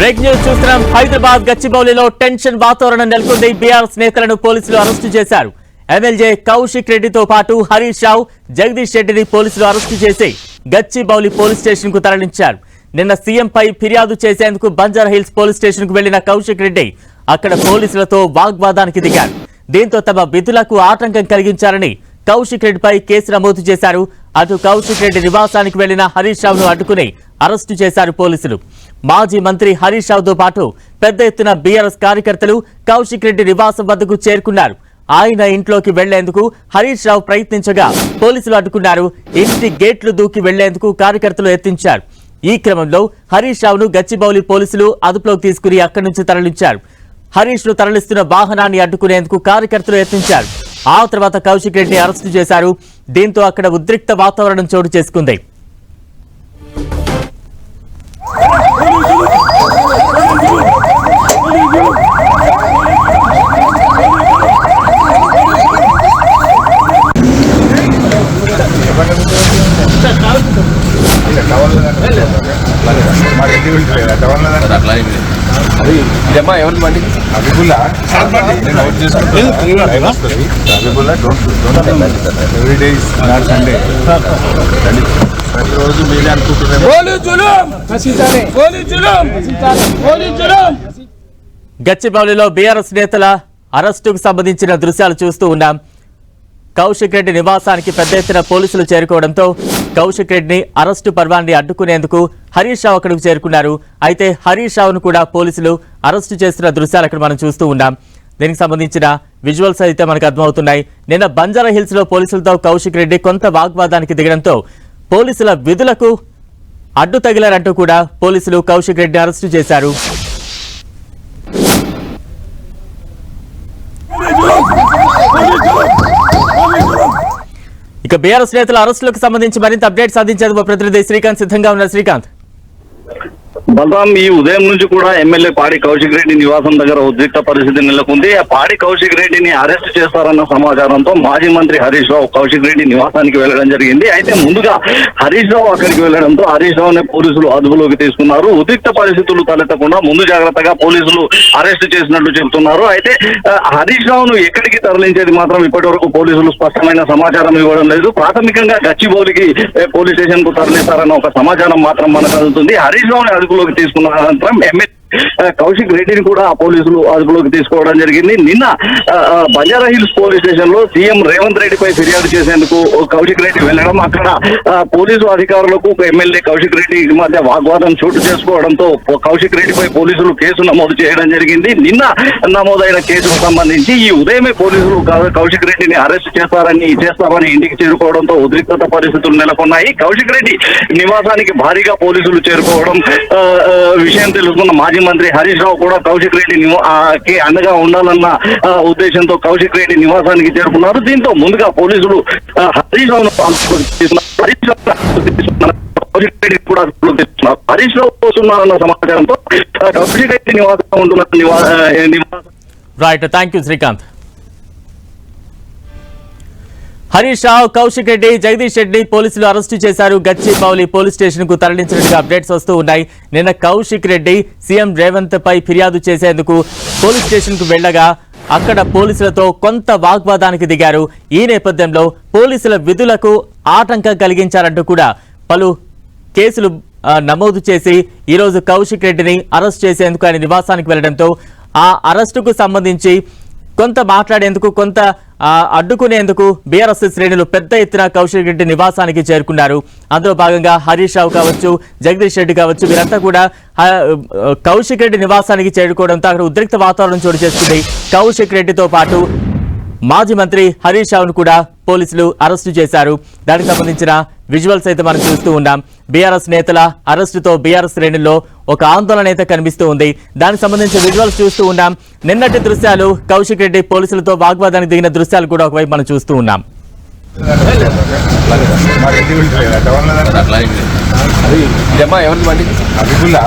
Break news చూస్తున్నాం. Hyderabad గచ్చిబౌలిలో tension వాతావరణం నెలకొంది. బీఆర్ఎస్ నేతలను పోలీసులు అరెస్టు చేశారు. ఎమ్మెల్యే కౌశిక్ రెడ్డితో పాటు హరీష్ రావు, జగదీష్ రెడ్డిని పోలీసులు అరెస్టు చేసి గచ్చిబౌలి పోలీస్ స్టేషన్ కు తరలించారు. నిన్న సీఎంపై ఫిర్యాదు చేసేందుకు బంజారాహిల్స్ పోలీస్ స్టేషన్ కు వెళ్లిన కౌశిక్ రెడ్డి అక్కడ పోలీసులతో వాగ్వాదానికి దిగారు. దీంతో తమ విధులకు ఆటంకం కలిగించారని కౌశిక్ రెడ్డిపై కేసు నమోదు చేశారు. అటు కౌశిక్ రెడ్డి నివాసానికి వెళ్లిన హరీష్ రావును అడ్డుకుని అరెస్టు చేశారు పోలీసులు. మాజీ మంత్రి హరీష్ రావుతో పాటు పెద్ద ఎత్తున బీఆర్ఎస్ కార్యకర్తలు కౌశిక్ రెడ్డి నివాసం వద్దకు చేరుకున్నారు. ఆయన ఇంట్లోకి వెళ్లేందుకు హరీష్ రావు ప్రయత్నించగా పోలీసులు అడ్డుకున్నారు. ఇంటి గేట్లు దూకి వెళ్లేందుకు కార్యకర్తలు యత్నించారు. ఈ క్రమంలో హరీష్ రావును గచ్చిబౌలి పోలీసులు అదుపులోకి తీసుకుని అక్కడి నుంచి తరలించారు. హరీష్ ను తరలిస్తున్న వాహనాన్ని అడ్డుకునేందుకు కార్యకర్తలు యత్నించారు. ఆ తర్వాత కౌశిక్ రెడ్డిని అరెస్టు చేశారు. దీంతో అక్కడ ఉద్రిక్త వాతావరణం చోటు చేసుకుంది. ఇదమ్మా ఎవరి బండి అభిబుల్లా ఎవ్రీడే నాట్ సండే ప్రతిరోజు మీరే అనుకుంటున్నారు. గచ్చిబౌలిలో బీఆర్ఎస్ నేతల అరెస్టుకు సంబంధించిన దృశ్యాలు చూస్తూ ఉన్నాం. కౌశిక్ రెడ్డి నివాసానికి పెద్ద ఎత్తున పోలీసులు చేరుకోవడంతో కౌశిక్ రెడ్డిని అరెస్టు పర్వాన్ని అడ్డుకునేందుకు హరీష్ రావు అక్కడికి చేరుకున్నారు. అయితే హరీష్ రావును కూడా పోలీసులు అరెస్టు చేస్తున్న దృశ్యాలు అక్కడ మనం చూస్తూ ఉన్నాం. దీనికి సంబంధించిన విజువల్స్ అయితే మనకు అర్థమవుతున్నాయి. నిన్న బంజారాహిల్స్ లో పోలీసులతో కౌశిక్ రెడ్డి కొంత వాగ్వాదానికి దిగడంతో పోలీసుల విధులకు అడ్డు తగిలారంటూ కూడా పోలీసులు కౌశిక్ రెడ్డిని అరెస్టు చేశారు. ఇక బీఆర్ఎస్ నేతల అరెస్టులకు సంబంధించి మరింత అప్డేట్స్ సాధించేందుకు మా ప్రతినిధి శ్రీకాంత్ సిద్ధంగా ఉన్నారు. శ్రీకాంత్, బలరాం, ఈ ఉదయం నుంచి కూడా ఎమ్మెల్యే పాడి కౌశిక్ రెడ్డి నివాసం దగ్గర ఉద్రిక్త పరిస్థితి నెలకొంది. ఆ పాడి కౌశిక్ రెడ్డిని అరెస్ట్ చేస్తారన్న సమాచారంతో మాజీ మంత్రి హరీష్ రావు కౌశిక్ రెడ్డి నివాసానికి వెళ్లడం జరిగింది. అయితే ముందుగా హరీష్ రావు అక్కడికి వెళ్లడంతో హరీష్ రావునే పోలీసులు అదుపులోకి తీసుకున్నారు. ఉద్రిక్త పరిస్థితులు తలెత్తకుండా ముందు జాగ్రత్తగా పోలీసులు అరెస్ట్ చేసినట్లు చెబుతున్నారు. అయితే హరీష్ రావును ఎక్కడికి తరలించేది మాత్రం ఇప్పటి వరకు పోలీసులు స్పష్టమైన సమాచారం ఇవ్వడం లేదు. ప్రాథమికంగా గచ్చిబౌలికి పోలీస్ స్టేషన్ కు తరలిస్తారన్న ఒక సమాచారం మాత్రం మనకు అందుతుంది. హరీష్ రావుని అదుపులోకి తీసుకున్న అనంతరం ఎమ్మెల్యే కౌశిక్ రెడ్డిని కూడా పోలీసులు అదుపులోకి తీసుకోవడం జరిగింది. నిన్న బంజారాహిల్స్ పోలీస్ స్టేషన్ లో సీఎం రేవంత్ రెడ్డిపై ఫిర్యాదు చేసేందుకు కౌశిక్ రెడ్డి వెళ్లడం, అక్కడ పోలీసు అధికారులకు ఎమ్మెల్యే కౌశిక్ రెడ్డి మధ్య వాగ్వాదం చోటు చేసుకోవడంతో కౌశిక్ రెడ్డిపై పోలీసులు కేసు నమోదు చేయడం జరిగింది. నిన్న నమోదైన కేసుకు సంబంధించి ఈ ఉదయమే పోలీసులు కౌశిక్ రెడ్డిని అరెస్ట్ చేస్తామని ఇంటికి చేరుకోవడంతో ఉద్రిక్తత పరిస్థితులు నెలకొన్నాయి. కౌశిక్ రెడ్డి నివాసానికి భారీగా పోలీసులు చేరుకోవడం విషయం తెలుసుకున్న మాజీ మంత్రి హరీష్ రావు కూడా కౌశిక్ రెడ్డి అండగా ఉండాలన్న ఉద్దేశంతో కౌశిక్ రెడ్డి నివాసానికి చేరుకున్నారు. దీంతో ముందుగా పోలీసులు హరీష్ రావును కౌశిక్ రెడ్డి కూడా తీసుకున్నారు. హరీష్ రావు వస్తున్నారన్న సమాచారంతో కౌశిక్ రెడ్డి నివాసం ఉంటున్న నివాసం. Right, thank you Srikanth. Harish Rao, Kaushik Reddy, Jagadish Reddy పోలీసులు అరెస్టు చేశారు. గచ్చిబౌలి పోలీస్ స్టేషన్ కు తరలించినట్టుగా అప్డేట్స్ వస్తూ ఉన్నాయి. నిన్న కౌశిక్ రెడ్డి సీఎం రేవంత్ పై ఫిర్యాదు చేసేందుకు పోలీస్ స్టేషన్ కు వెళ్లగా అక్కడ పోలీసులతో కొంత వాగ్వాదానికి దిగారు. ఈ నేపథ్యంలో పోలీసుల విధులకు ఆటంకం కలిగించారంటూ కూడా పలు కేసులు నమోదు చేసి ఈరోజు కౌశిక్ రెడ్డిని అరెస్ట్ చేసేందుకు ఆయన నివాసానికి వెళ్లడంతో ఆ అరెస్టుకు సంబంధించి కొంత మాట్లాడేందుకు, కొంత అడ్డుకునేందుకు బీఆర్ఎస్ శ్రేణులు పెద్ద ఎత్తున కౌశిక్ రెడ్డి నివాసానికి చేరుకున్నారు. అందులో భాగంగా హరీష్ రావు కావచ్చు, జగదీష్ రెడ్డి కావచ్చు, వీరంతా కూడా కౌశిక్ రెడ్డి నివాసానికి చేరుకోవడంతో అక్కడ ఉద్రిక్త వాతావరణం చోటు చేసుకుంది. కౌశిక్ రెడ్డితో పాటు మాజీ మంత్రి హరీష్ రావును కూడా పోలీసులు అరెస్టు చేశారు. దానికి సంబంధించిన విజువల్స్ అయితే మనం చూస్తూ ఉన్నాం. బీఆర్ఎస్ నేతల అరెస్టుతో బీఆర్ఎస్ శ్రేణుల్లో ఒక ఆందోళన అయితే కనిపిస్తూ ఉంది. దానికి సంబంధించిన విజువల్స్ చూస్తూ ఉన్నాం. నిన్నటి దృశ్యాలు కౌశిక్ రెడ్డి పోలీసులతో వాగ్వాదానికి దిగిన దృశ్యాలు కూడా ఒకవైపు మనం చూస్తూ ఉన్నాం. ఇదమ్మా ఎవరి బండి అభిబుల్లా